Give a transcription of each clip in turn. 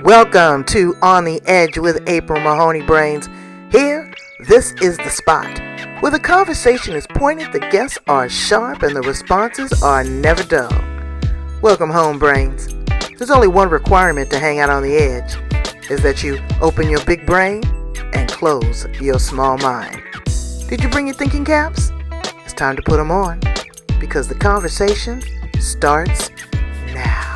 Welcome to On the Edge with April Mahoney Brains. Here, this is the spot where the conversation is pointed, the guests are sharp, and the responses are never dull. Welcome home, Brains. There's only one requirement to hang out on the edge, is that you open your big brain and close your small mind. Did you bring your thinking caps? It's time to put them on, because the conversation starts now.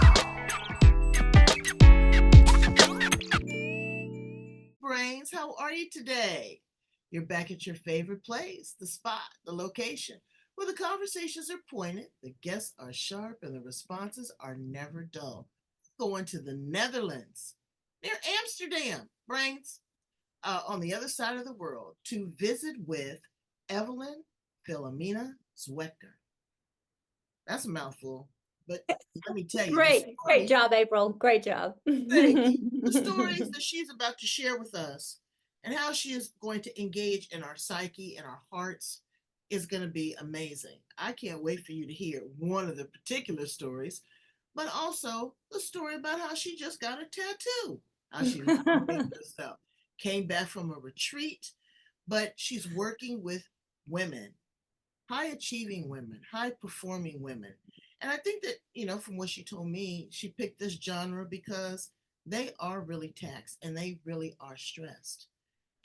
Brains, how are you today? You're back at your favorite place, the spot, the location, where the conversations are pointed, the guests are sharp, and the responses are never dull. Going to the Netherlands, near Amsterdam, Brains, on the other side of the world, to visit with Eveline Phillomena Zwikker. That's a mouthful, but let me tell you. Great job, April. Great job. Thank you. The stories that she's about to share with us and how she is going to engage in our psyche and our hearts is going to be amazing. I can't wait for you to hear one of the particular stories, but also the story about how she just got a tattoo, how she liberated herself, came back from a retreat, but she's working with women, high achieving women, high performing women. And I think that, from what she told me, she picked this genre because they are really taxed and they really are stressed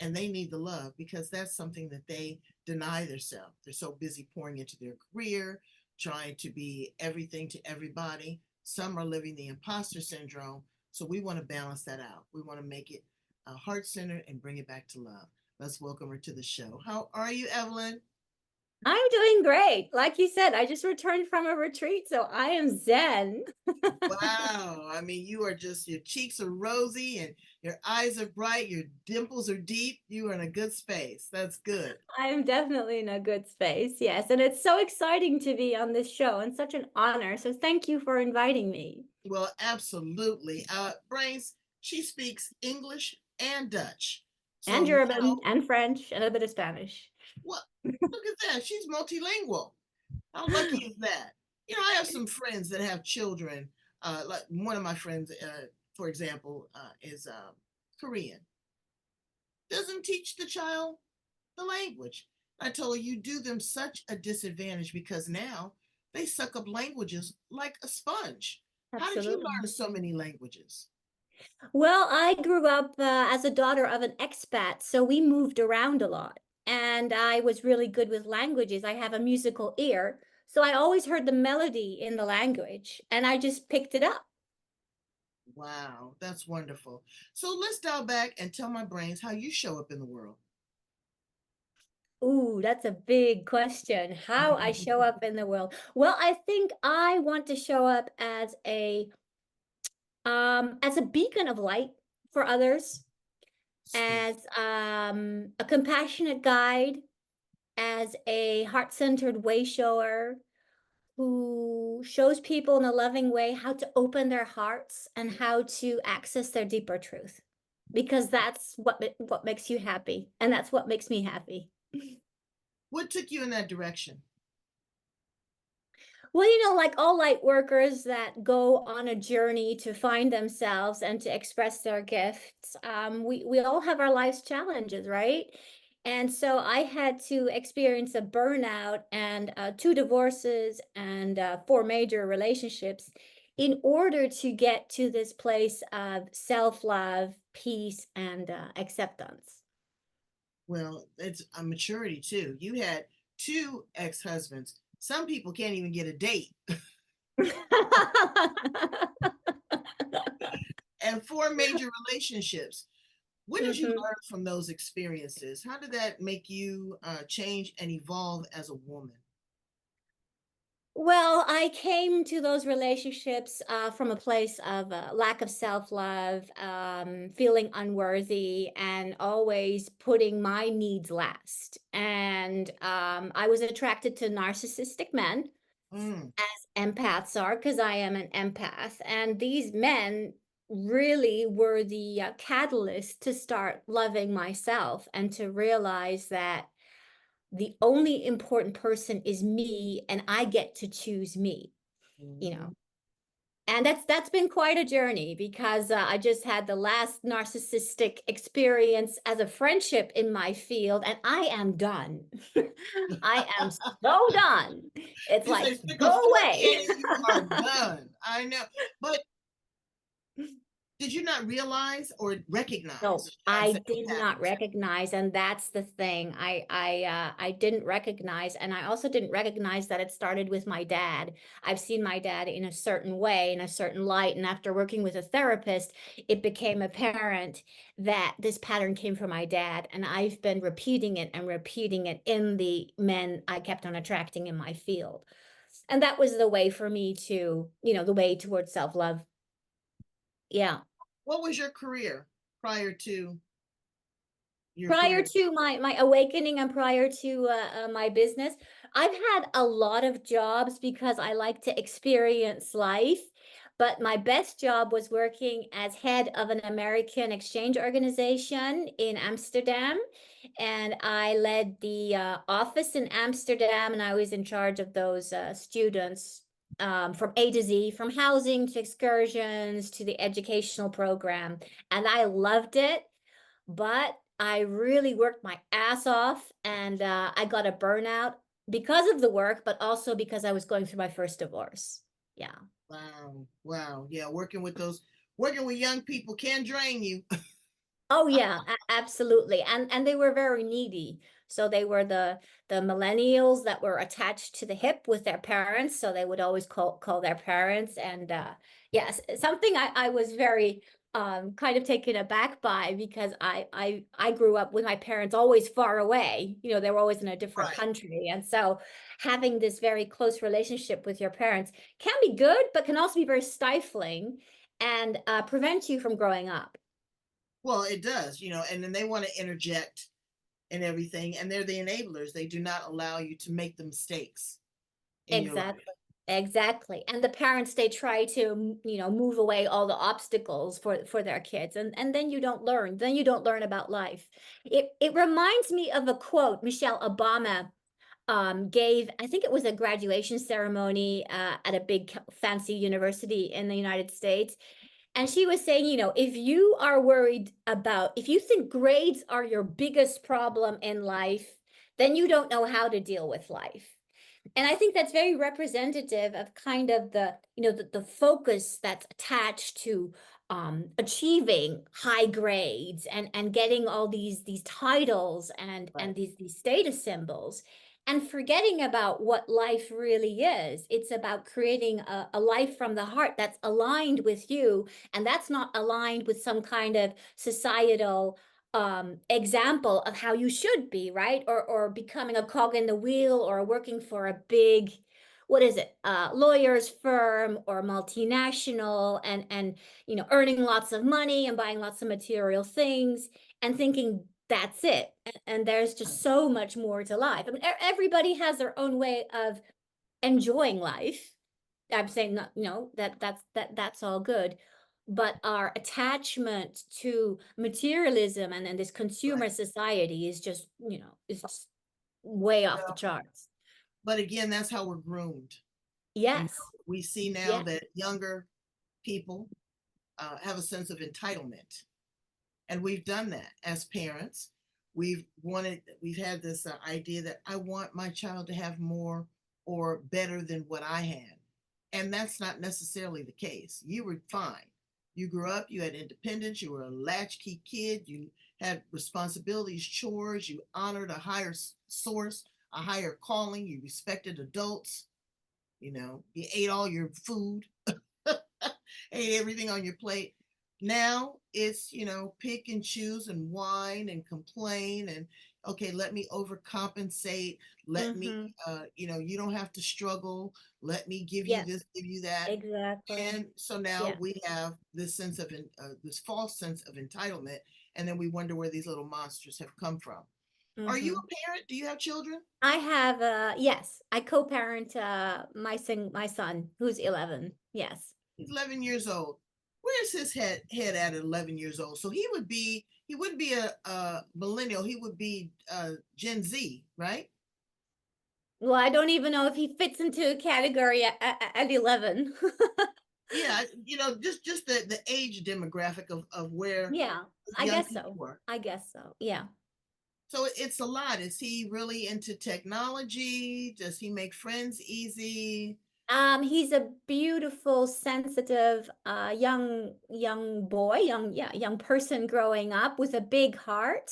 and they need the love because that's something that they deny themselves. They're so busy pouring into their career, trying to be everything to everybody. Some are living the imposter syndrome. So we want to balance that out. We want to make it heart centered and bring it back to love. Let's welcome her to the show. How are you, Eveline? I'm doing great. Like you said, I just returned from a retreat, so I am zen. Wow. I mean, you are just, your cheeks are rosy and your eyes are bright, your dimples are deep. You are in a good space. That's good. I am definitely in a good space, yes. And it's so exciting to be on this show and such an honor. So thank you for inviting me. Well, absolutely. Brains, she speaks English and Dutch. So And now, German and French and a bit of Spanish. well, look at that. She's multilingual. How lucky is that? I have some friends that have children. Like one of my friends, for example, is Korean. Doesn't teach the child the language. I told her you do them such a disadvantage because now they suck up languages like a sponge. How did you Absolutely. learn so many languages? Well, I grew up as a daughter of an expat, so we moved around a lot. And I was really good with languages. I have a musical ear, so I always heard the melody in the language, and I just picked it up. Wow, that's wonderful. So let's dial back and tell my brains how you show up in the world. Ooh, that's a big question. How I show up in the world. Well, I think I want to show up as a beacon of light for others, Sweet. as a compassionate guide, as a heart-centered way shower who shows people in a loving way how to open their hearts and how to access their deeper truth. Because that's what makes you happy, and that's what makes me happy. What took you in that direction? Well, like all light workers that go on a journey to find themselves and to express their gifts, we all have our life's challenges, right? And so I had to experience a burnout and two divorces and four major relationships in order to get to this place of self-love, peace, and acceptance. Well, it's a maturity too. You had two ex-husbands. Some people can't even get a date. And four major relationships. What did you Mhm. learn from those experiences? How did that make you change and evolve as a woman? Well, I came to those relationships from a place of lack of self-love, feeling unworthy, and always putting my needs last. And I was attracted to narcissistic men, Mm. as empaths are, because I am an empath. And these men really were the catalyst to start loving myself and to realize that the only important person is me and I get to choose me, you Mm. know. And that's been quite a journey because I just had the last narcissistic experience as a friendship in my field, and I am done. I am so done. It's You like, say stick a go fork in away. it, you are done. I know. But did you not realize or recognize, No, should I I say, the did not patterns? recognize, and that's the thing. I didn't recognize, and I also didn't recognize that it started with my dad. I've seen my dad in a certain way, in a certain light, and after working with a therapist, it became apparent that this pattern came from my dad, and I've been repeating it and repeating it in the men I kept on attracting in my field. And that was the way for me to, the way towards self-love. Yeah. What was your career prior to your Prior career? to my awakening and prior to my business, I've had a lot of jobs because I like to experience life. But my best job was working as head of an American exchange organization in Amsterdam. And I led the office in Amsterdam, and I was in charge of those students from A to Z, from housing to excursions to the educational program. And I loved it, but I really worked my ass off, and I got a burnout because of the work, but also because I was going through my first divorce. Yeah. Wow. Wow. Yeah, working with young people can drain you. Oh yeah, absolutely. And they were very needy. So they were the millennials that were attached to the hip with their parents. So they would always call their parents. And yes, something I was very kind of taken aback by because I grew up with my parents always far away. They were always in a different Right. country. And so having this very close relationship with your parents can be good, but can also be very stifling and prevent you from growing up. Well, it does, and then they want to interject and everything, and they're the enablers. They do not allow you to make the mistakes in your life. Exactly. Exactly. And the parents, they try to, move away all the obstacles for their kids. And then you don't learn. Then you don't learn about life. It reminds me of a quote Michelle Obama gave. I think it was a graduation ceremony at a big fancy university in the United States. And she was saying, if you think grades are your biggest problem in life, then you don't know how to deal with life. And I think that's very representative of kind of the focus that's attached to achieving high grades and getting all these titles and Right. these status symbols, and forgetting about what life really is. It's about creating a life from the heart that's aligned with you, and that's not aligned with some kind of societal example of how you should be, right? Or becoming a cog in the wheel, or working for a big, what is it, lawyer's firm or multinational, and earning lots of money and buying lots of material things and thinking that's it. And there's just so much more to life. I mean, everybody has their own way of enjoying life. I'm saying not, that's all good. But our attachment to materialism and then this consumer Right. society is just way off the Well, charts. but again, that's how we're groomed. Yes. We see now Yeah. that younger people have a sense of entitlement, and we've done that as parents. We've had this idea that I want my child to have more or better than what I had, and that's not necessarily the case. You were fine. You grew up, you had independence, you were a latchkey kid, you had responsibilities, chores, you honored a higher source, a higher calling, you respected adults, you ate all your food, ate everything on your plate. Now it's, pick and choose and whine and complain and, okay, let me overcompensate. Let me, Mm-hmm. you don't have to struggle. Let me give you Yes, this, give you that. exactly. And so now Yeah. we have this this false sense of entitlement. And then we wonder where these little monsters have come from. Are you Mm-hmm. a parent? Do you have children? I have yes, I co-parent my son who's 11. Yes. He's 11 years old. Where's his head at 11 years old? So he wouldn't be a millennial. He would be Gen Z, right? Well, I don't even know if he fits into a category at 11. Yeah, just the age demographic of where Yeah, I young guess people so. are. I guess so. Yeah. So it's a lot. Is he really into technology? Does he make friends easy? He's a beautiful, sensitive, young boy, young person growing up with a big heart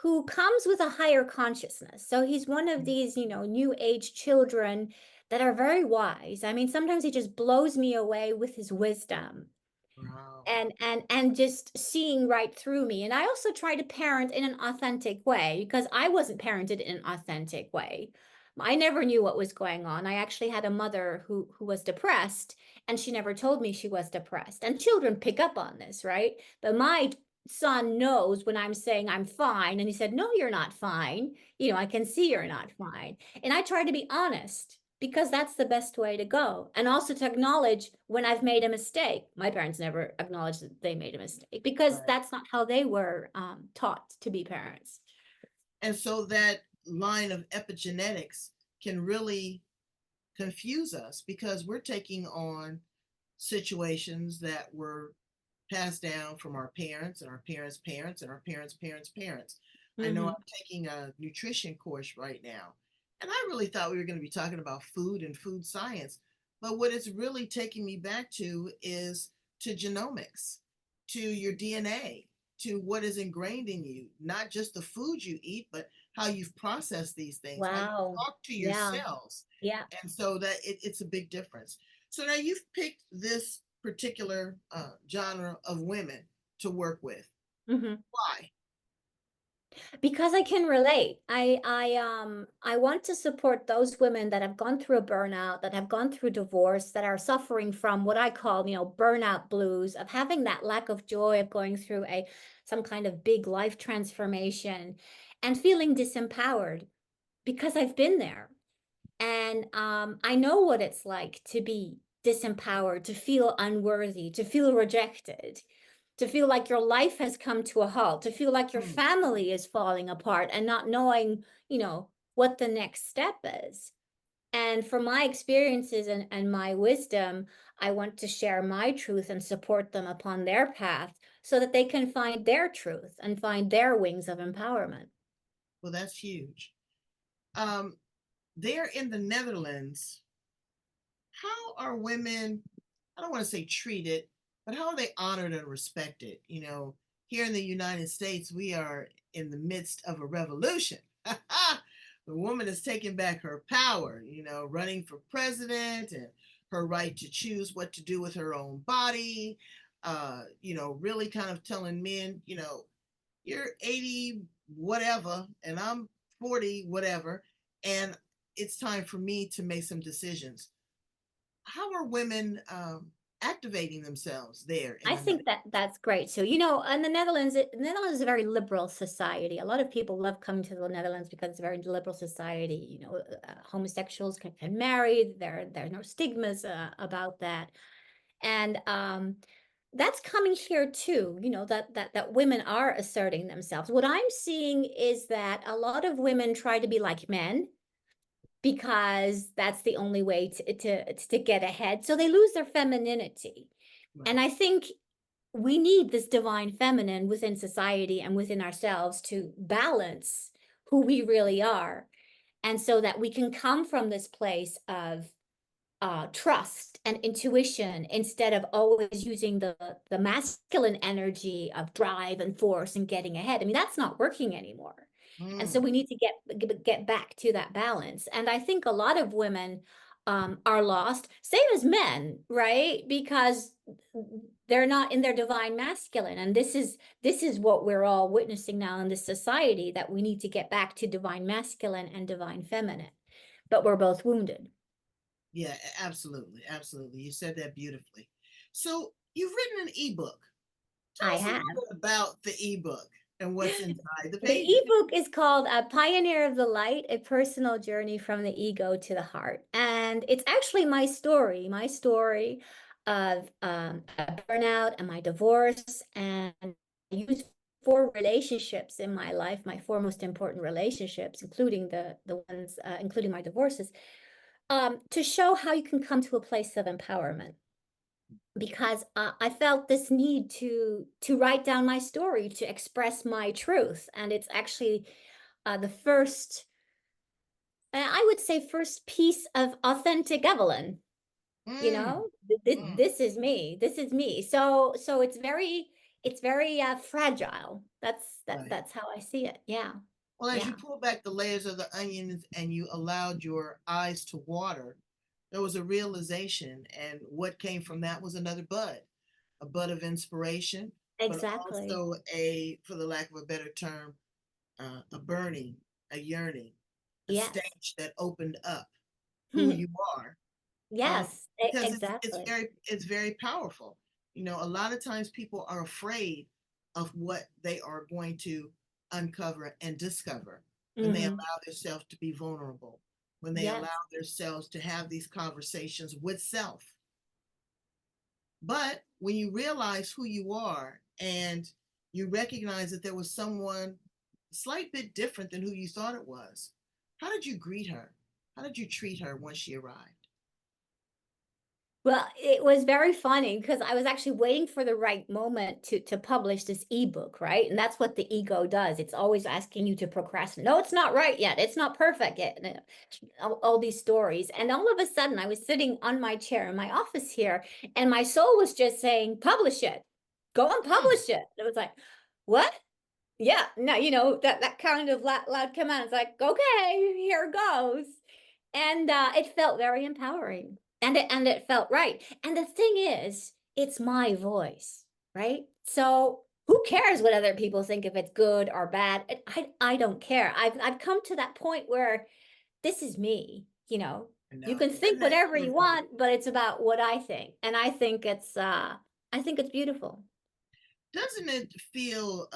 who comes with a higher consciousness. So he's one of these, new age children that are very wise. I mean, sometimes he just blows me away with his wisdom Wow. and just seeing right through me. And I also try to parent in an authentic way because I wasn't parented in an authentic way. I never knew what was going on. I actually had a mother who was depressed, and she never told me she was depressed. And children pick up on this, right? But my son knows when I'm saying I'm fine, and he said, "No, you're not fine. I can see you're not fine." And I try to be honest because that's the best way to go. And also to acknowledge when I've made a mistake. My parents never acknowledged that they made a mistake because Right. that's not how they were taught to be parents. And so that line of epigenetics can really confuse us because we're taking on situations that were passed down from our parents and our parents' parents and our parents' parents' parents. I know Hmm. I'm taking a nutrition course right now, and I really thought we were going to be talking about food and food science. But what it's really taking me back to is to genomics, to your DNA, to what is ingrained in you, not just the food you eat, but how you've processed these things, how you Wow. talk to your Yeah. cells. Yeah. And so that it's a big difference. So now you've picked this particular genre of women to work with. Hmm. Why? Because I can relate. I want to support those women that have gone through a burnout, that have gone through divorce, that are suffering from what I call, burnout blues, of having that lack of joy of going through a some kind of big life transformation and feeling disempowered because I've been there. And I know what it's like to be disempowered, to feel unworthy, to feel rejected, to feel like your life has come to a halt, to feel like your Hmm. family is falling apart and not knowing, what the next step is. And from my experiences and my wisdom, I want to share my truth and support them upon their path so that they can find their truth and find their wings of empowerment. Well, that's huge. Um, there in the Netherlands, how are women, I don't want to say treated, but how are they honored and respected? Here in the United States, we are in the midst of a revolution. The woman is taking back her power, running for president and her right to choose what to do with her own body, really kind of telling men, you're 80 whatever and I'm 40 whatever, and it's time for me to make some decisions. How are women activating themselves there in I the think that that's great too. In the Netherlands, the Netherlands is a very liberal society. A lot of people love coming to the Netherlands because it's a very liberal society. Homosexuals can marry. There are no stigmas about that, and that's coming here too. That women are asserting themselves. What I'm seeing is that a lot of women try to be like men because that's the only way to get ahead. So they lose their femininity. And right. I think we need this divine feminine within society and within ourselves to balance who we really are. And so that we can come from this place of trust and intuition instead of always using the masculine energy of drive and force and getting ahead. I mean, that's not working anymore. And so Mm. we need to get back to that balance. And I think a lot of women are lost, same as men, right? Because they're not in their divine masculine. And this is what we're all witnessing now in this society, that we need to get back to divine masculine and divine feminine. But we're both wounded. Yeah, absolutely, absolutely. You said that beautifully. So you've written an ebook. Tell I us a have. little bit about the ebook and what's inside the The pages. ebook is called A Pioneer of the Light, A Personal Journey from the Ego to the Heart. And it's actually my story of a burnout and my divorce. And I use four relationships in my life, my four most important relationships, including the ones, including my divorces, to show how you can come to a place of empowerment. because I felt this need to write down my story, to express my truth. And it's actually the first, I would say, first piece of authentic Eveline. You Mm, know, mm, this is me. This is me. So it's very fragile. right. That's how I see it. Yeah. Well, as you Yeah. pull back the layers of the onions and you allowed your eyes to water, there was a realization, and what came from that was another bud, a bud of inspiration, but Exactly. also a, for the lack of a better term, a burning, a yearning, a Yes. stage that opened up who you are. Yes, Because exactly. it's very powerful. You know, a lot of times people are afraid of what they are going to uncover and discover when they Hmm. allow themselves to be vulnerable, when they allow Yes. themselves to have these conversations with self. But when you realize who you are and you recognize that there was someone a slight bit different than who you thought it was, how did you greet her? How did you treat her once she arrived? Well, it was very funny because I was actually waiting for the right moment to publish this ebook, right? And that's what the ego does. It's always asking you to procrastinate. No, it's not right yet. It's not perfect yet. And, all these stories. And all of a sudden, I was sitting on my chair in my office here, and my soul was just saying, publish it. Go and Mm, publish it. And it was like, what? Yeah, no, you know, that kind of loud command. It's like, okay, here goes. And it felt very empowering. And it felt right. And the thing is, it's my voice, right? So who cares what other people think, if it's good or bad? I don't care. I've come to that point where this is me, you know. I You know. can Isn't think that whatever you something? want, but it's about what I think. And I think it's beautiful. Doesn't it feel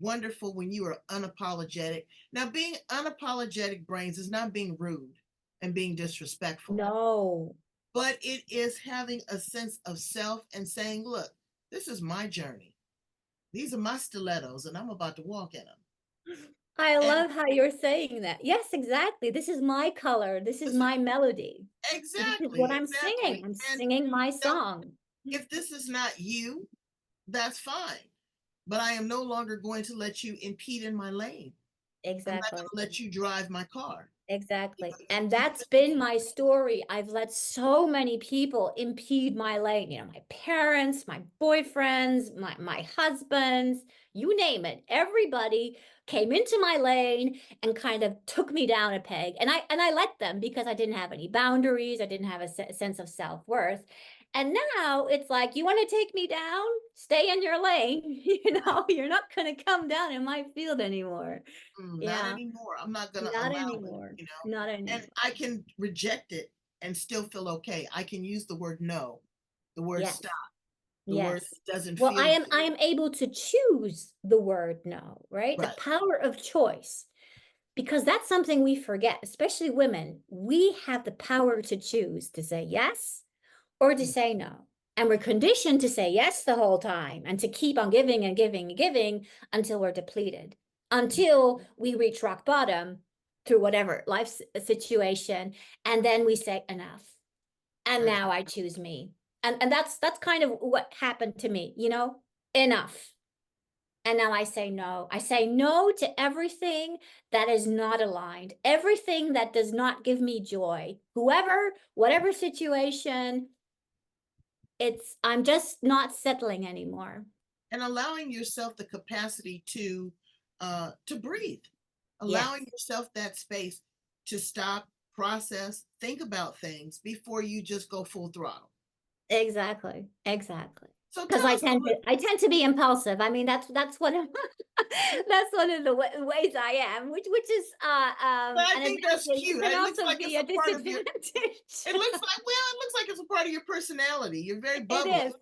wonderful when you are unapologetic? Now, being unapologetic brains is not being rude and being disrespectful, No. but it is having a sense of self and saying, look, this is my journey. These are my stilettos, and I'm about to walk in them. I And love how you're saying that. Yes, exactly. This is my color. This is this is my melody. This is what exactly, I'm singing. exactly. I'm And singing my you know, song. if this is not you, that's fine. But I am no longer going to let you impede in my lane. I'm not going Exactly. to let you drive my car. You Exactly. know, And you that's been my story. I've let so many people impede my lane, you know, my parents, my boyfriends, my husbands, you name it. Everybody came into my lane and kind of took me down a peg. And I let them because I didn't have any boundaries. I didn't have a sense of self-worth. And now it's like, you want to take me down? Stay in your lane. You know, you're not going to come down in my field anymore. Not Yeah. anymore. I'm not going to Not allow it, anymore. you know. Not And anymore. I can reject it and still feel okay. I can use the word no, the word Yes. stop, the word Yes. that doesn't Well, feel good. I am able to choose the word no, right? The Right. power of choice. Because that's something we forget, especially women. We have the power to choose to say yes or to Mm, say no. And we're conditioned to say yes the whole time and to keep on giving and giving and giving until we're depleted, until we reach rock bottom through whatever life situation. And then we say enough. And right. now I choose me. And that's kind of what happened to me, you know, enough. And now I say no. I say no to everything that is not aligned, everything that does not give me joy. Whoever, whatever situation, I'm just not settling anymore. And allowing yourself the capacity to breathe, allowing Yes, yourself that space to stop, process, think about things before you just go full throttle. exactly. Exactly. So Because tell us a little. I tend to be impulsive. I mean, that's one of that's one of the ways I am, which is But I an think that's advantage. It cute. can It looks also like be it's a a part of your. disadvantage. It looks like, well, it looks like it's a part of your personality. You're very It bubbly. is.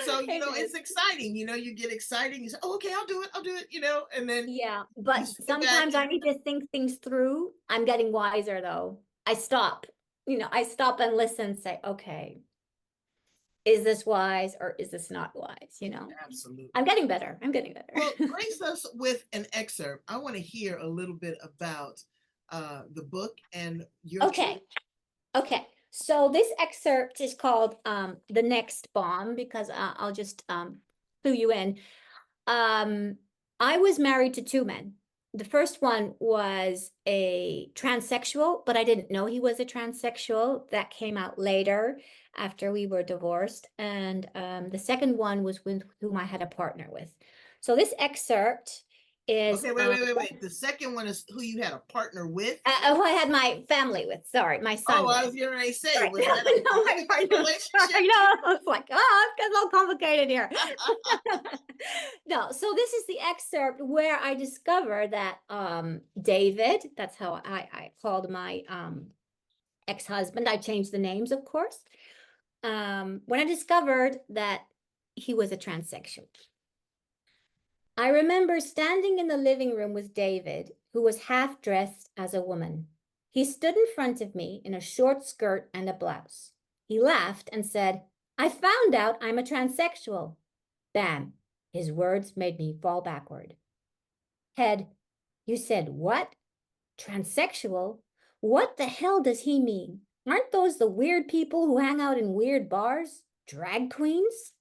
So, It is. it's exciting. You get exciting. You say, oh, okay, I'll do it, and then Yeah, you but sit back sometimes I and, need to think things through. I'm getting wiser though. I stop. You know, I stop and listen, say, okay, is this wise or is this not wise? You know, I'm absolutely. getting better. I'm getting Well, better. grace us with an excerpt. I want to hear a little bit about the book and your truth. Okay. Okay. So this excerpt is called The Next Bomb, because I'll just clue you in. I was married to two men. The first one was a transsexual, but I didn't know he was a transsexual. That came out later after we were divorced. And the second one was with whom I had a partner with. So this excerpt is Okay, wait. The second one is who you had a partner with? who I had my family with. Sorry, my son. Oh, I was getting ready to say, Right. was that a No, my monogamous partner. relationship? I know. It's like, oh, it's getting a little complicated here. No, so this is the excerpt where I discover that David, that's how I called my ex-husband. I changed the names, of course. When I discovered that he was a transsexual. I remember standing in the living room with David, who was half dressed as a woman. He stood in front of me in a short skirt and a blouse. He laughed and said, "I found out I'm a transsexual." Bam! His words made me fall backward. Head, you said what? Transsexual? What the hell does he mean? Aren't those the weird people who hang out in weird bars? Drag queens?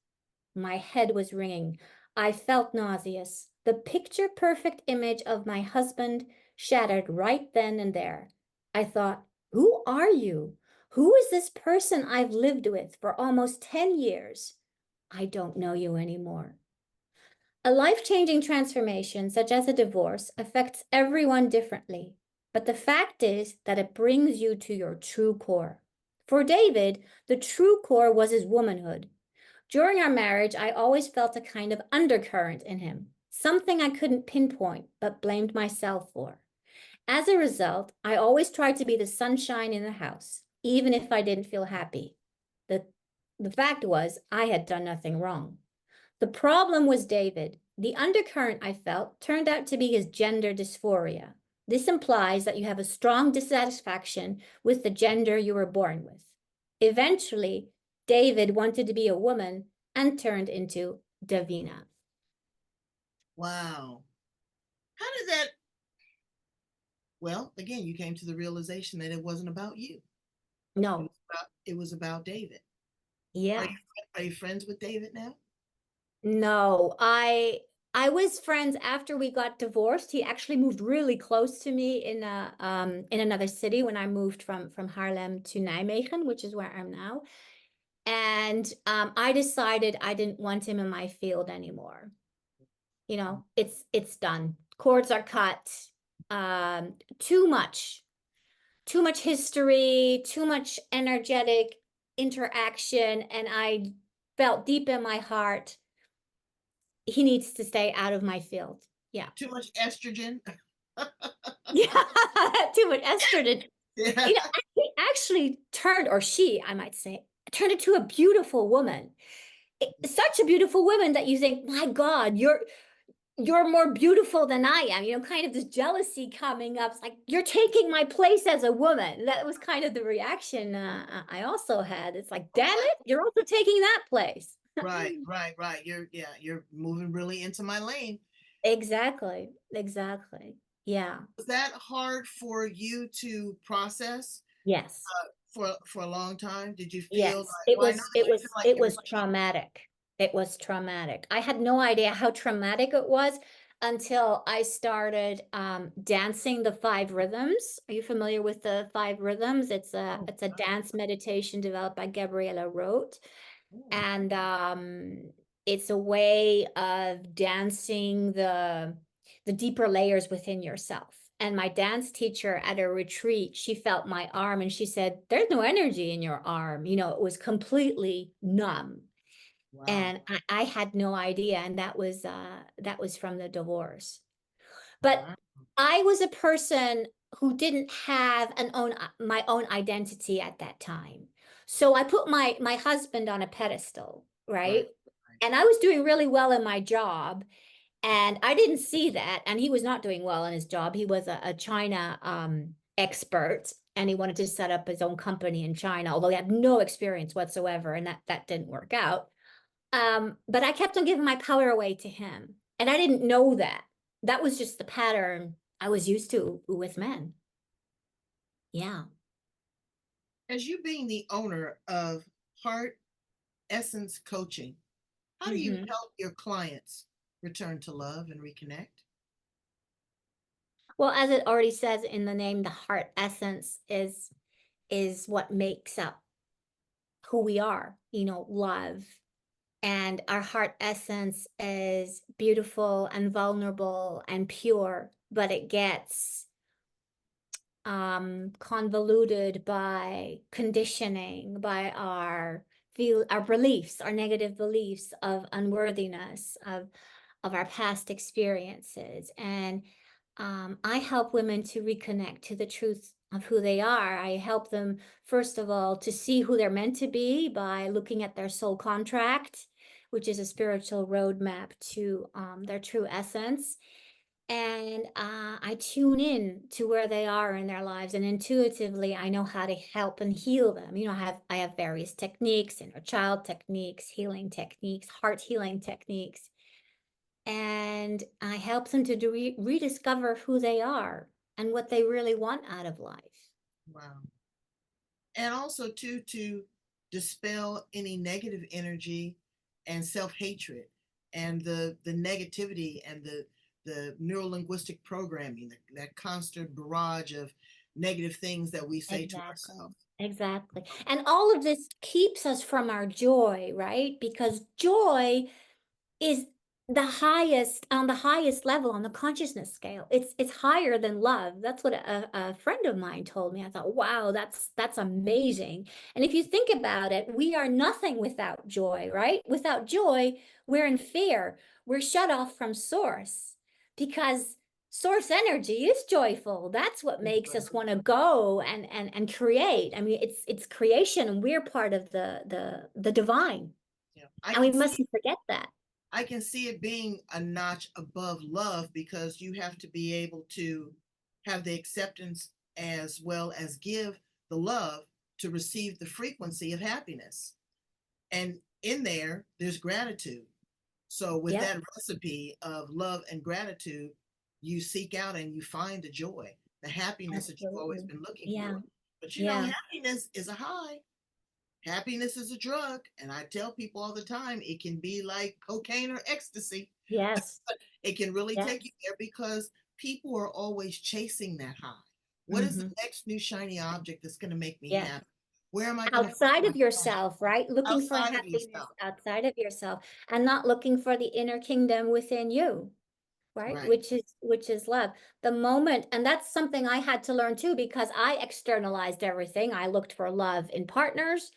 My head was ringing. I felt nauseous. The picture-perfect image of my husband shattered right then and there. I thought, who are you? Who is this person I've lived with for almost 10 years? I don't know you anymore. A life-changing transformation, such as a divorce, affects everyone differently. But the fact is that it brings you to your true core. For David, the true core was his womanhood. During our marriage, I always felt a kind of undercurrent in him, something I couldn't pinpoint, but blamed myself for. As a result, I always tried to be the sunshine in the house, even if I didn't feel happy. The fact was, I had done nothing wrong. The problem was David. The undercurrent I felt turned out to be his gender dysphoria. This implies that you have a strong dissatisfaction with the gender you were born with. Eventually, David wanted to be a woman and turned into Davina. Wow. How did that? Well, again, you came to the realization that it wasn't about you. No. It was about David. Yeah. Are you friends with David now? No, I was friends after we got divorced. He actually moved really close to me in another city when I moved from Haarlem to Nijmegen, which is where I'm now. And I decided I didn't want him in my field anymore. You know, it's done. Cords are cut. Too much history, too much energetic interaction, and I felt deep in my heart he needs to stay out of my field. Yeah. Too much estrogen. Yeah, too much estrogen. Yeah. You know, he actually turned, or she, I might say, turned into a beautiful woman. Such a beautiful woman that you think, my God, you're more beautiful than I am. You know, kind of this jealousy coming up. It's like, you're taking my place as a woman. That was kind of the reaction I also had. It's like, damn it, you're also taking that place. Right. You're moving really into my lane. Exactly. Yeah. Was that hard for you to process Yes. for a long time? Did you feel Yes. like, It well, I know was that it you was feel like it was everybody, traumatic. It was traumatic. I had no idea how traumatic it was until I started dancing the five rhythms. Are you familiar with the five rhythms? It's a dance meditation developed by Gabriella Roth. And it's a way of dancing the deeper layers within yourself. And my dance teacher at a retreat, she felt my arm and she said, "There's no energy in your arm." You know, it was completely numb. wow. And I had no idea. And that was from the divorce. But Wow. I was a person who didn't have my own identity at that time. So I put my husband on a pedestal, Right. right? And I was doing really well in my job, and I didn't see that. And he was not doing well in his job. He was a China expert, and he wanted to set up his own company in China, although he had no experience whatsoever, and that didn't work out. But I kept on giving my power away to him, and I didn't know that. That was just the pattern I was used to with men. Yeah. As you being the owner of Heart Essence Coaching, how do you Mhm. help your clients return to love and reconnect? Well, as it already says in the name, the heart essence is what makes up who we are, love. And our heart essence is beautiful and vulnerable and pure, but it gets convoluted by conditioning, by our beliefs, our negative beliefs of unworthiness, of our past experiences. And I help women to reconnect to the truth of who they are. I help them, first of all, to see who they're meant to be by looking at their soul contract, which is a spiritual roadmap to their true essence. And I tune in to where they are in their lives, and intuitively, I know how to help and heal them. I have various techniques, inner child techniques, healing techniques, heart healing techniques, and I help them to rediscover who they are and what they really want out of life. Wow. And also too to dispel any negative energy and self-hatred and the negativity and the neurolinguistic programming, that constant barrage of negative things that we say to Exactly. ourselves. Exactly. And all of this keeps us from our joy, right? Because joy is the highest level on the consciousness scale. It's higher than love. That's what a friend of mine told me. I thought, wow, that's amazing. And if you think about it, we are nothing without joy, right? Without joy, we're in fear. We're shut off from source because source energy is joyful. That's what makes us want to go and create. I mean, it's creation, and we're part of the divine. Yeah. And we mustn't forget that. I can see it being a notch above love because you have to be able to have the acceptance as well as give the love to receive the frequency of happiness. And in there, there's gratitude. So, with Yep, that recipe of love and gratitude, you seek out and you find the joy, the happiness that you've always absolutely. been looking Yeah, for. But yeah, happiness is a high. Happiness is a drug. And I tell people all the time, it can be like cocaine or ecstasy. yes, It can really take you yes. there because people are always chasing that high. What is the Hmm. next new shiny object that's going to make me Yes. happy? Where am I going to Outside find of yourself, right? Looking for outside of happiness yourself? outside of yourself and not looking for the inner kingdom within you, right? Right. Which is love. The moment, and that's something I had to learn too, because I externalized everything. I looked for love in partners.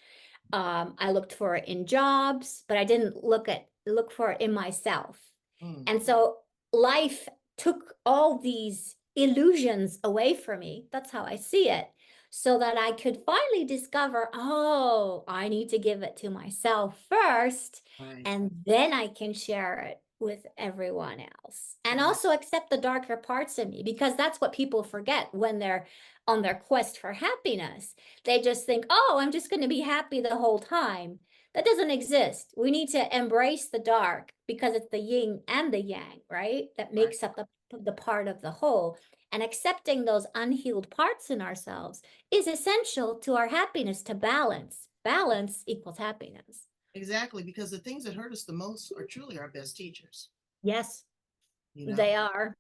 I looked for it in jobs, but I didn't look for it in myself. Mm, And so life took all these illusions away from me. That's how I see it. So that I could finally discover, oh, I need to give it to myself first, right. and then I can share it with everyone else. And Right. also accept the darker parts of me, because that's what people forget when they're on their quest for happiness. They just think, oh, I'm just going to be happy the whole time. That doesn't exist. We need to embrace the dark because it's the yin and the yang, right? That Right. makes up the part of the whole. And accepting those unhealed parts in ourselves is essential to our happiness, to balance. Balance equals happiness. Exactly. Because the things that hurt us the most are truly our best teachers. Yes, You know, they are.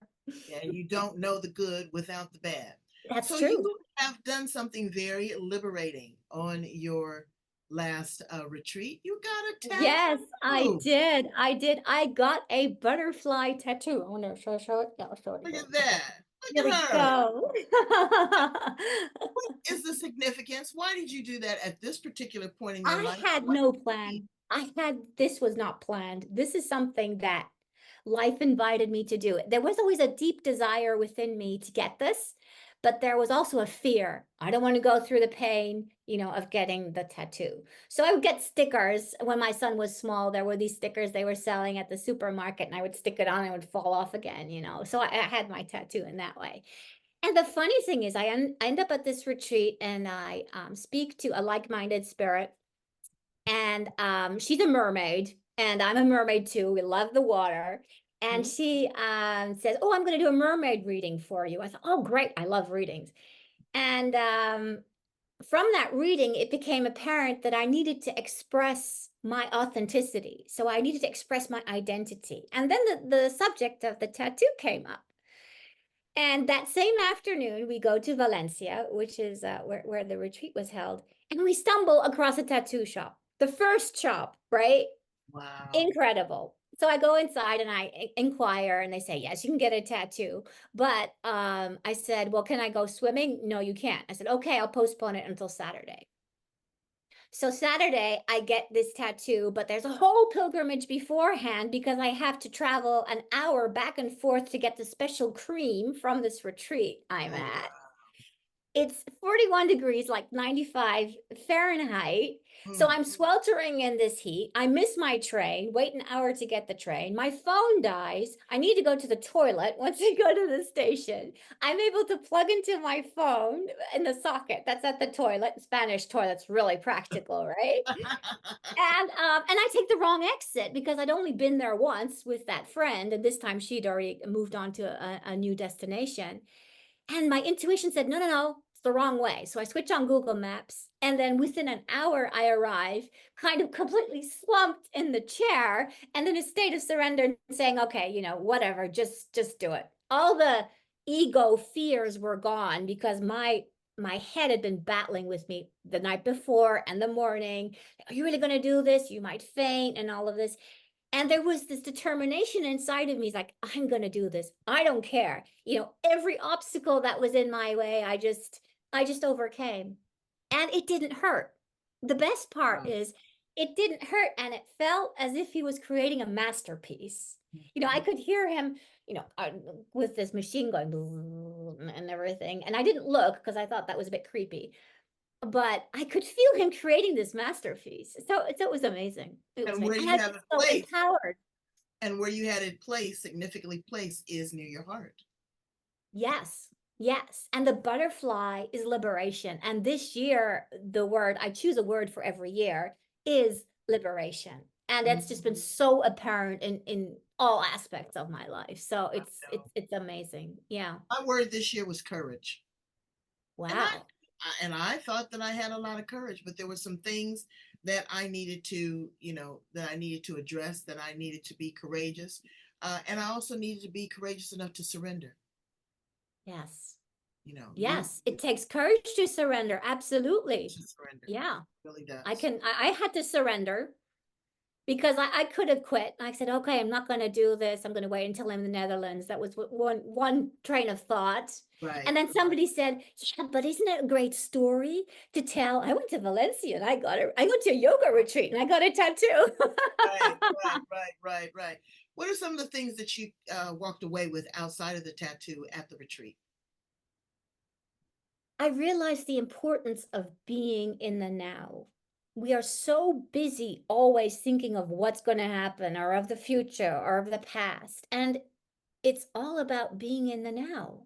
yeah, you don't know the good without the bad. That's So true. you have done something very liberating on your last retreat. You got a Yes, I tattoo. did. I did. I got a butterfly tattoo. I want to show it. Yeah, I'll show it Look here. at Okay. that. Here Look we at her. go. What is the significance? Why did you do that at this particular point in your I life? had What no did it mean? plan. This was not planned. This is something that life invited me to do. There was always a deep desire within me to get this, but there was also a fear. I don't want to go through the pain, of getting the tattoo. So I would get stickers. When my son was small, there were these stickers they were selling at the supermarket, and I would stick it on and it would fall off again. So I had my tattoo in that way. And the funny thing is, I end up at this retreat, and I speak to a like-minded spirit, and she's a mermaid, and I'm a mermaid too. We love the water. And Hmm? she says, "Oh, I'm going to do a mermaid reading for you." I thought, "Oh, great. I love readings." And from that reading, it became apparent that I needed to express my authenticity. So I needed to express my identity. And then the subject of the tattoo came up. And that same afternoon, we go to Valencia, which is where the retreat was held, and we stumble across a tattoo shop, the first shop, right? Wow. Incredible. So I go inside and I inquire, and they say, yes, you can get a tattoo. But I said, well, can I go swimming? No, you can't. I said, okay, I'll postpone it until Saturday. So Saturday, I get this tattoo, but there's a whole pilgrimage beforehand because I have to travel an hour back and forth to get the special cream from this retreat I'm Oh, at. wow. It's 41 degrees, like 95 Fahrenheit. So Mm. I'm sweltering in this heat. I miss my train, wait an hour to get the train. My phone dies. I need to go to the toilet once I go to the station. I'm able to plug into my phone in the socket that's at the toilet. Spanish toilet's really practical, right? And I take the wrong exit because I'd only been there once with that friend, and this time she'd already moved on to a new destination. And my intuition said, no, no, no, it's the wrong way. So I switch on Google Maps. And then within an hour, I arrive kind of completely slumped in the chair and in a state of surrender, saying, okay, whatever, just do it. All the ego fears were gone because my head had been battling with me the night before and the morning. Are you really going to do this? You might faint and all of this. And there was this determination inside of me. It's like, I'm going to do this. I don't care. Every obstacle that was in my way, I just overcame. And it didn't hurt. The best part Wow. is it didn't hurt. And it felt as if he was creating a masterpiece. I could hear him, with this machine going and everything. And I didn't look because I thought that was a bit creepy, but I could feel him creating this masterpiece. So it was amazing. It was And amazing. where And you I have felt it so placed, empowered. and where you had it placed, significantly placed, is near your heart. Yes. Yes. And the butterfly is liberation. And this year, I choose a word for every year, is liberation. And that's just been Mhm. so apparent in all aspects of my life. So I it's know. it's it's amazing. Yeah. My word this year was courage. And Wow. I thought that I had a lot of courage, but there were some things that I needed to, that I needed to address, that I needed to be courageous. And I also needed to be courageous enough to surrender. Yes. You Yes. It takes courage to surrender. Absolutely. to surrender. Yeah. It really I does. can I had to surrender because I could have quit. I said, okay, I'm not going to do this. I'm going to wait until I'm in the Netherlands. That was one train of thought. Right. And then somebody said, yeah, but isn't it a great story to tell? I went to Valencia and I went to a yoga retreat and I got a tattoo. Right. Right. Right. Right. Right. What are some of the things that you walked away with outside of the tattoo at the retreat? I realized the importance of being in the now. We are so busy always thinking of what's going to happen or of the future or of the past. And it's all about being in the now,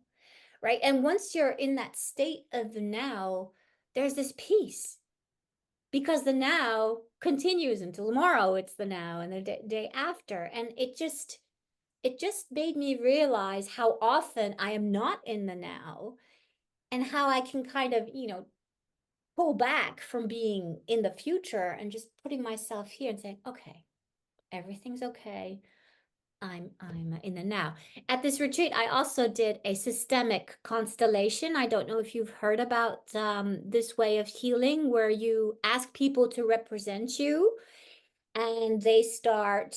right? And once you're in that state of the now, there's this peace because the now continues until tomorrow. It's the now and the day after. And it just made me realize how often I am not in the now and how I can kind of, pull back from being in the future and just putting myself here and saying, okay, everything's okay. I'm in the now. At this retreat, I also did a systemic constellation. I don't know if you've heard about this way of healing where you ask people to represent you and they start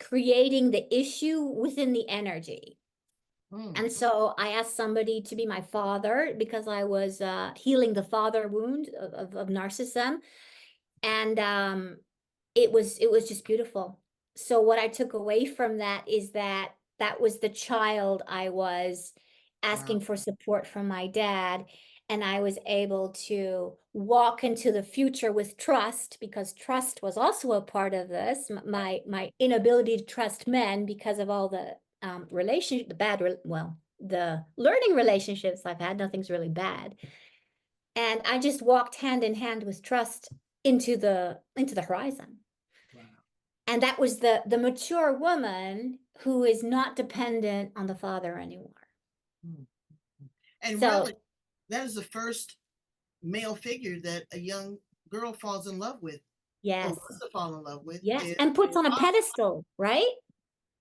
creating the issue within the energy. Mm. And so I asked somebody to be my father because I was healing the father wound of narcissism. And it was just beautiful. So what I took away from that is that was the child I was Wow. asking for support from my dad. And I was able to walk into the future with trust because trust was also a part of this. My inability to trust men because of all the relationship, the learning relationships I've had, nothing's really bad. And I just walked hand in hand with trust into the horizon. Wow. And that was the mature woman who is not dependent on the father anymore. Mm. And So really, that is the first male figure that a young girl falls in love with or Yes. wants to fall in love with Yes. is And puts the on a father. pedestal, right?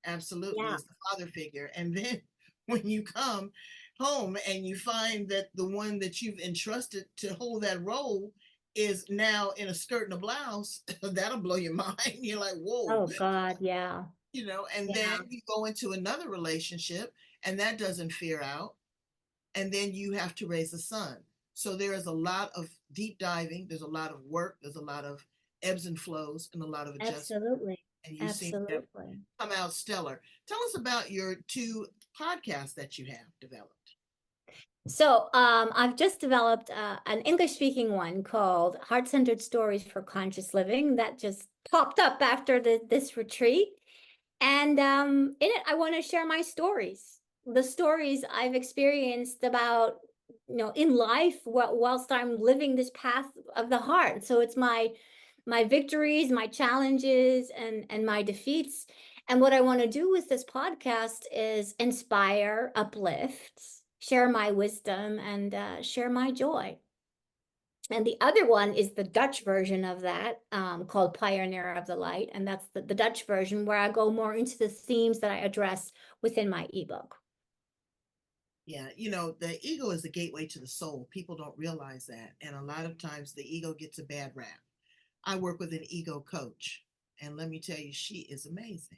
Absolutely, Yeah. is the father figure. And then when you come home and you find that the one that you've entrusted to hold that role is now in a skirt and a blouse, that'll blow your mind. You're like, whoa, Oh God, yeah. and then Yeah. you go into another relationship and that doesn't fear out. And then you have to raise a son. So there is a lot of deep diving, there's a lot of work, there's a lot of ebbs and flows, and a lot of adjustment. Absolutely. And you seem to have Absolutely. come out stellar. Tell us about your two podcasts that you have developed. So I've just developed an English-speaking one called Heart-Centered Stories for Conscious Living that just popped up after this retreat. And in it, I want to share my stories, the stories I've experienced about, in life whilst I'm living this path of the heart. So it's my victories, my challenges, and my defeats. And what I want to do with this podcast is inspire, uplift, share my wisdom, and share my joy. And the other one is the Dutch version of that, called Pioneer of the Light. And that's the Dutch version where I go more into the themes that I address within my ebook. Yeah, the ego is the gateway to the soul. People don't realize that. And a lot of times the ego gets a bad rap. I work with an ego coach, and let me tell you, she is amazing.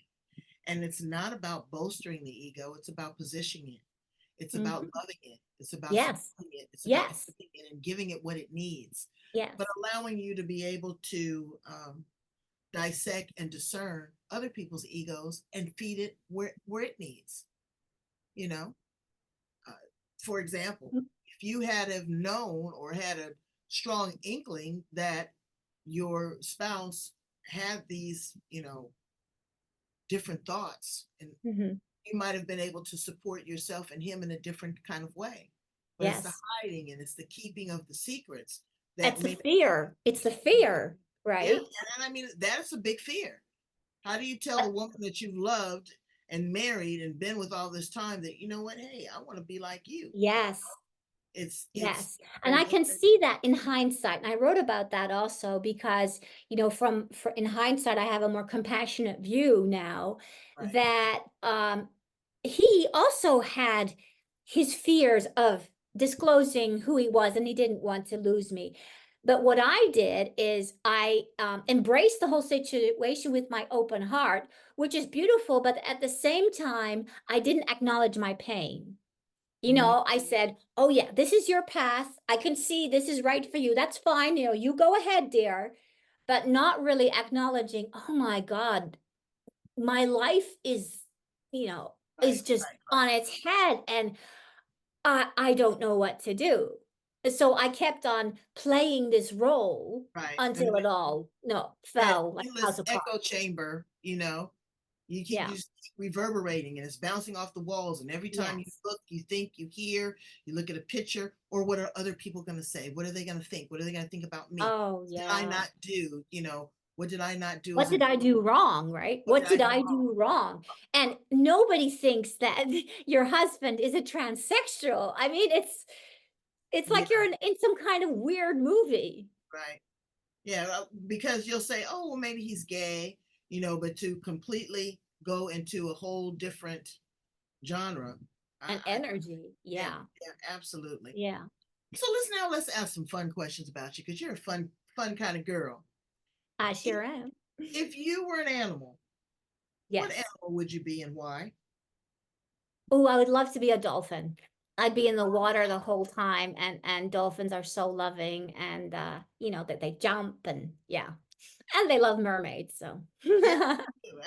And it's not about bolstering the ego, it's about positioning it. It's about Mhm. loving it. It's about Yes. supporting it. It's about Yes. equipping it and giving it what it needs, Yes. but allowing you to be able to dissect and discern other people's egos and feed it where it needs. You know, uh, for example, Mm. if you had have known or had a strong inkling that your spouse had these, different thoughts, and Mhm. you might have been able to support yourself and him in a different kind of way. But it's the Yes. hiding and it's the keeping of the secrets that It's the may, fear. It's the fear, yeah. right? And I mean, that's a big fear. How do you tell a woman that you've loved and married and been with all this time that, you know what, hey, I want to be like you? Yes. It's Yes. And very I can different. see that in hindsight. And I wrote about that also because, in hindsight, I have a more compassionate view now Right. that he also had his fears of disclosing who he was and he didn't want to lose me. But what I did is I embraced the whole situation with my open heart, which is beautiful. But at the same time, I didn't acknowledge my pain. Mhm. I said, oh, yeah, this is your path. I can see this is right for you. That's fine. You go ahead, dear. But not really acknowledging, oh my God, my life is Right, just right, on right, its head and I don't know what to do. So I kept on playing this role right. And until it all, no, that fell like a endless house of cards. echo chamber, Yeah. you just keep reverberating and it's bouncing off the walls. And every time you Yes. look, you think, you hear, you look at a picture, or what are other people going to say? What are they going to think? What are they going to think about me? Oh, Did I yeah. not do? What did I not do What as a did woman? I do wrong, right? What What did I did do I wrong? do wrong? And nobody thinks that your husband is a transsexual. I mean, it's Yeah, like you're in some kind of weird movie. right. Yeah, because you'll say, oh, well, maybe he's gay, but to completely go into a whole different genre, And I energy. yeah, Yeah. yeah, absolutely. Yeah. So let's ask some fun questions about you because you're a fun kind of girl. I If, sure am. if you were an animal, what Yes. animal would you be and why? Oh, I would love to be a dolphin. I'd be in the water the whole time and dolphins are so loving and that they jump and yeah. And they love mermaids, so. Yeah,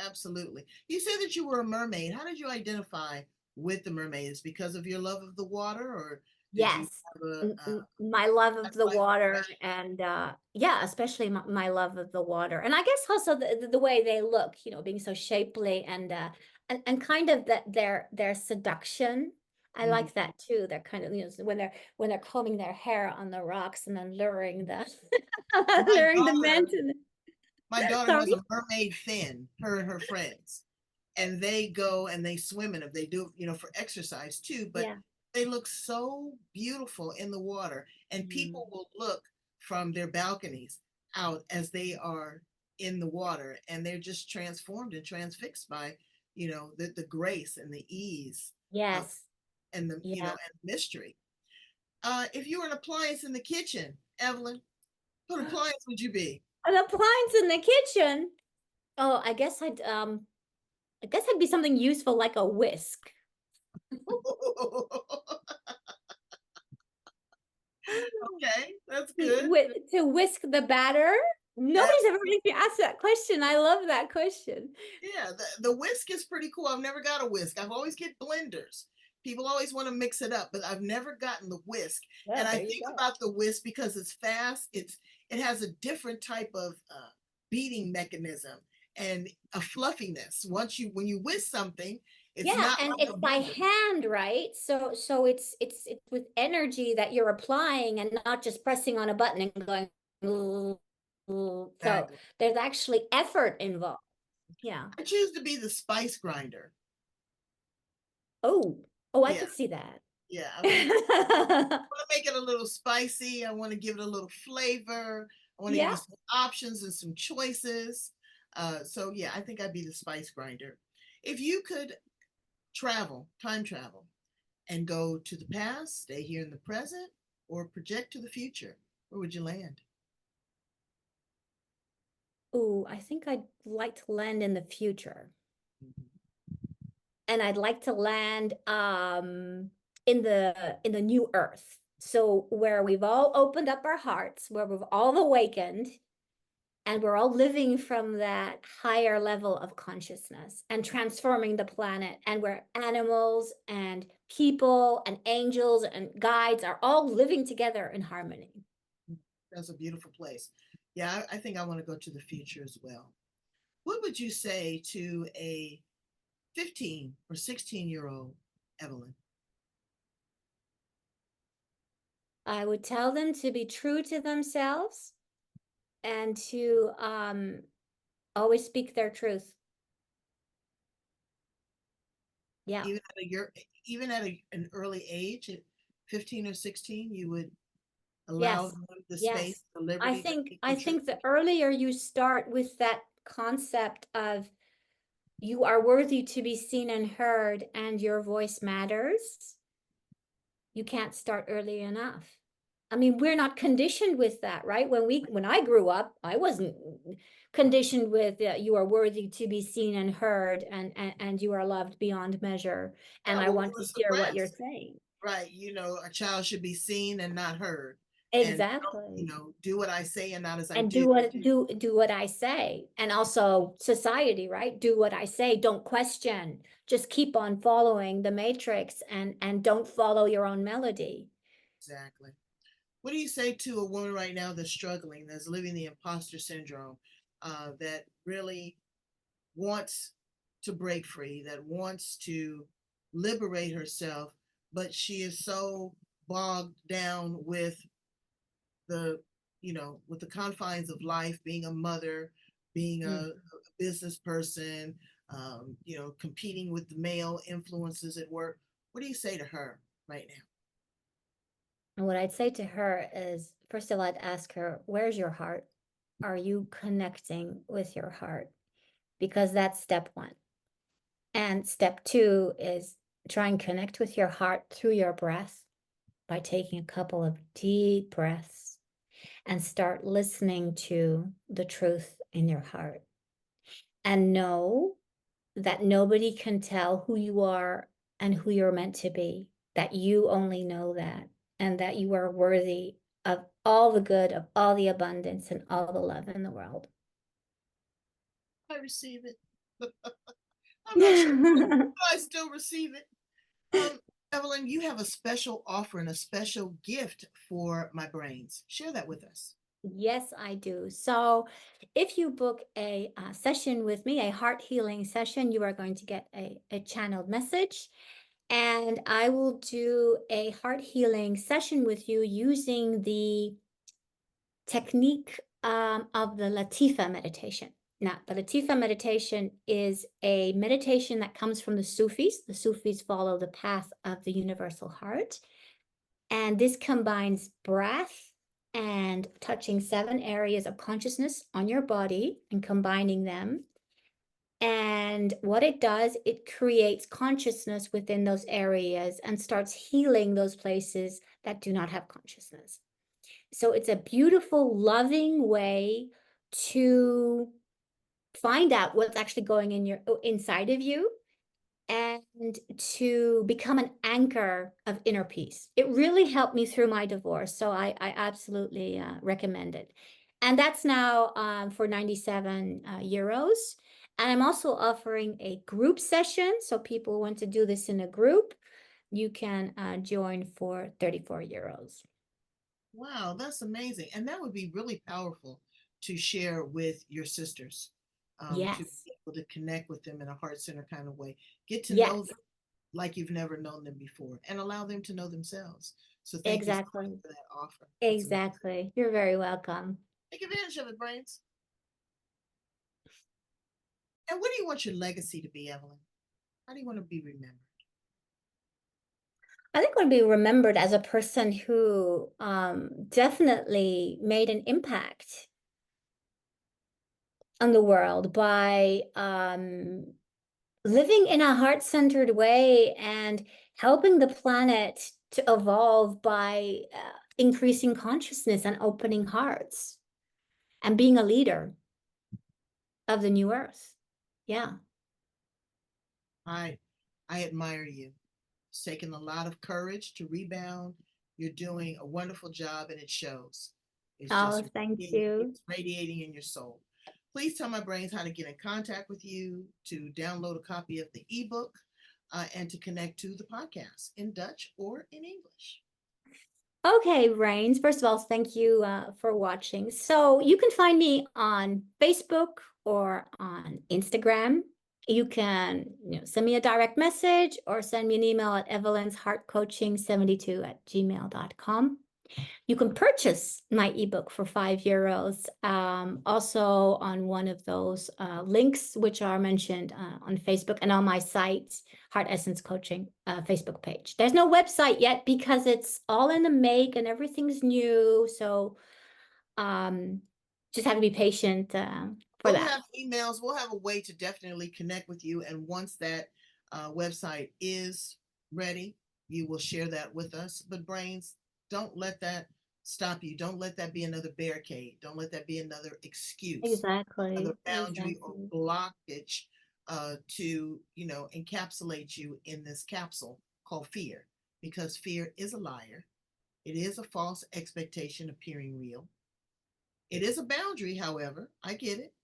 absolutely. You said that you were a mermaid. How did you identify with the mermaids? Because of your love of the water, or did you Yes. have a My love of the life water expression? and yeah, especially my love of the water. And I guess also the way they look, being so shapely and kind of that their seduction. I Mhm. like that too. They're kind of, when they're combing their hair on the rocks and then luring the Well, my luring the men daughter, to my daughter has sorry. a mermaid fin, her and her friends, and they go and they swim in it. They do, for exercise too, but Yeah. they look so beautiful in the water. and people will look from their balconies out as they are in the water, and they're just transformed and transfixed by, the grace and the ease of, Yes. and the, Yeah. and mystery. If you were an appliance in the kitchen, Evelyn, what appliance would you be? An appliance in the kitchen. Oh, I guess I'd be something useful like a whisk. Okay, that's good. To whisk the batter. Nobody's ever really asked that question. I love that question. Yeah, the whisk is pretty cool. I've never got a whisk. I've always get blenders. People always want to mix it up, but I've never gotten the whisk. Yeah, And I there you think go. about the whisk because it's fast. It has a different type of beating mechanism and a fluffiness. When you whisk something, it's Yeah, not and like it's a by blender. hand, right? So it's with energy that you're applying and not just pressing on a button and going. So Exactly. there's actually effort involved. Yeah. I choose to be the spice grinder. Oh, oh, I Yeah, could see that. yeah. I want to make it a little spicy. I want to give it a little flavor. I want to give Yeah. you some options and some choices. So yeah, I think I'd be the spice grinder. If you could time travel, and go to the past, stay here in the present, or project to the future, where would you land? Ooh, I think I'd like to land in the future. Mhm. And I'd like to land in the new earth. So where we've all opened up our hearts, where we've all awakened, and we're all living from that higher level of consciousness and transforming the planet, and where animals and people and angels and guides are all living together in harmony. That's a beautiful place. Yeah, I think I want to go to the future as well. What would you say to a 15 or 16-year-old Evelyn? I would tell them to be true to themselves and to always speak their truth. Yeah. Even at an early age, at 15 or 16, you would allow Yes. them the space, Yes. the liberty to speak the I truth. think the earlier you start with that concept of you are worthy to be seen and heard and your voice matters, you can't start early enough. I mean, we're not conditioned with that, right? When I grew up, I wasn't conditioned with you are worthy to be seen and heard, and you are loved beyond measure, and Right, I well, we want were to hear what you're suppressed. saying. Right, a child should be seen and not heard, and don't, Exactly. do what I say and not as I And do. do what I say. And also society, right? Do what I say. Don't question. Just keep on following the matrix and don't follow your own melody. Exactly. What do you say to a woman right now that's struggling, that's living the imposter syndrome, that really wants to break free, that wants to liberate herself, but she is so bogged down with the, with the confines of life, being a mother, being Mm. a business person, competing with the male influences at work. What do you say to her right now? And what I'd say to her is, first of all, I'd ask her, where's your heart? Are you connecting with your heart? Because that's step one. And step two is try and connect with your heart through your breath by taking a couple of deep breaths and start listening to the truth in your heart. And know that nobody can tell who you are and who you're meant to be, that you only know that, and that you are worthy of all the good, of all the abundance, and all the love in the world. I receive it. I'm not sure I still receive it. Evelyn, you have a special offer and a special gift for my brains. Share that with us. Yes, I do. So if you book a session with me, a heart healing session, you are going to get a channeled message. And I will do a heart healing session with you using the technique of the Latifa meditation. Now, the Latifa meditation is a meditation that comes from the Sufis. The Sufis follow the path of the universal heart. And this combines breath and touching 7 areas of consciousness on your body and combining them. And what it does, it creates consciousness within those areas and starts healing those places that do not have consciousness. So it's a beautiful, loving way to find out what's actually going in your inside of you and to become an anchor of inner peace. It really helped me through my divorce. So I absolutely recommend it. And that's now for 97 euros. And I'm also offering a group session. So people who want to do this in a group, you can join for 34 euros. Wow, that's amazing. And that would be really powerful to share with your sisters, to Yes. be able to connect with them in a heart center kind of way. Get to know Yes, them like you've never known them before and allow them to know themselves. So thank you so much exactly. for that offer. That's amazing. Exactly. You're very welcome. Take advantage of it, Brains. And what do you want your legacy to be, Evelyn? How do you want to be remembered? I think I want to be remembered as a person who definitely made an impact on the world by living in a heart-centered way and helping the planet to evolve by increasing consciousness and opening hearts and being a leader of the new earth. Yeah. I admire you. It's taken a lot of courage to rebound. You're doing a wonderful job and it shows. It's Oh, just thank you. it's radiating in your soul. Please tell my brains how to get in contact with you, to download a copy of the ebook, and to connect to the podcast in Dutch or in English. Okay, Rains. First of all, thank you for watching. So you can find me on Facebook or on Instagram. You can send me a direct message or send me an email at evelynsheartcoaching72@gmail.com. You can purchase my ebook for €5, also on one of those links, which are mentioned on Facebook and on my site, Heart Essence Coaching Facebook page. There's no website yet because it's all in the make and everything's new. So just have to be patient for We'll that. have emails. We'll have a way to definitely connect with you. And once that website is ready, you will share that with us. But brains, don't let that stop you. Don't let that be another barricade. Don't let that be another excuse, Exactly. another boundary or Exactly. blockage to encapsulate you in this capsule called fear. Because fear is a liar. It is a false expectation appearing real. It is a boundary, however. I get it,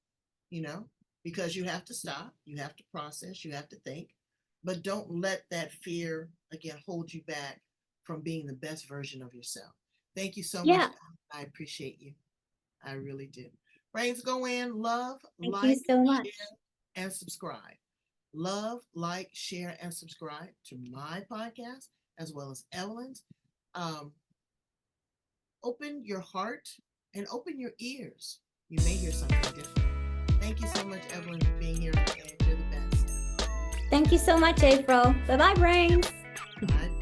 because you have to stop, you have to process, you have to think, but don't let that fear again hold you back from being the best version of yourself. Thank you so much. Yeah. I appreciate you. I really do. Brains, go in, love, Thank you like, so much. share, and subscribe. Love, like, share, and subscribe to my podcast as well as Evelyn's. Open your heart and open your ears. You may hear something different. Thank you so much, Evelyn, for being here today. You're the best. Thank you so much, April. Bye-bye, brains. Bye.